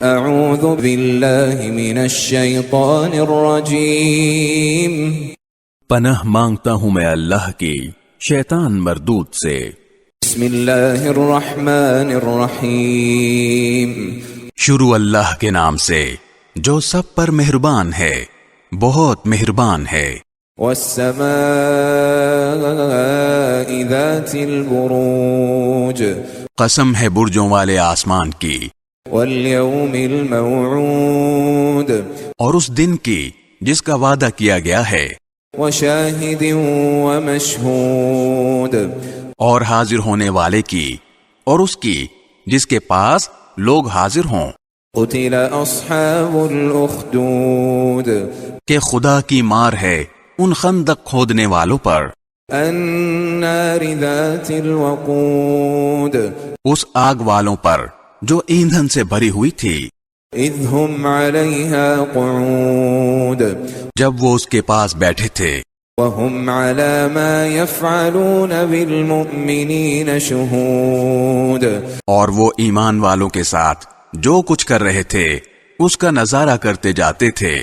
اعوذ باللہ من الشیطان الرجیم پناہ مانگتا ہوں میں اللہ کی شیطان مردود سے۔ بسم اللہ الرحمن الرحیم شروع اللہ کے نام سے جو سب پر مہربان ہے، بہت مہربان ہے۔ والسماء ذات البروج قسم ہے برجوں والے آسمان کی، والیوم الموعود اور اس دن کی جس کا وعدہ کیا گیا ہے، وشاہد ومشہود اور حاضر ہونے والے کی، اور اس کی جس کے پاس لوگ حاضر ہوں۔ قتل اصحاب الاخدود کہ خدا کی مار ہے ان خندق کھودنے والوں پر، النار ذات الوقود اس آگ والوں پر جو ایندھن سے بھری ہوئی تھی، اذ هم علیہا قعود جب وہ اس کے پاس بیٹھے تھے، وهم على ما يفعلون بالمؤمنین شہود اور وہ ایمان والوں کے ساتھ جو کچھ کر رہے تھے اس کا نظارہ کرتے جاتے تھے۔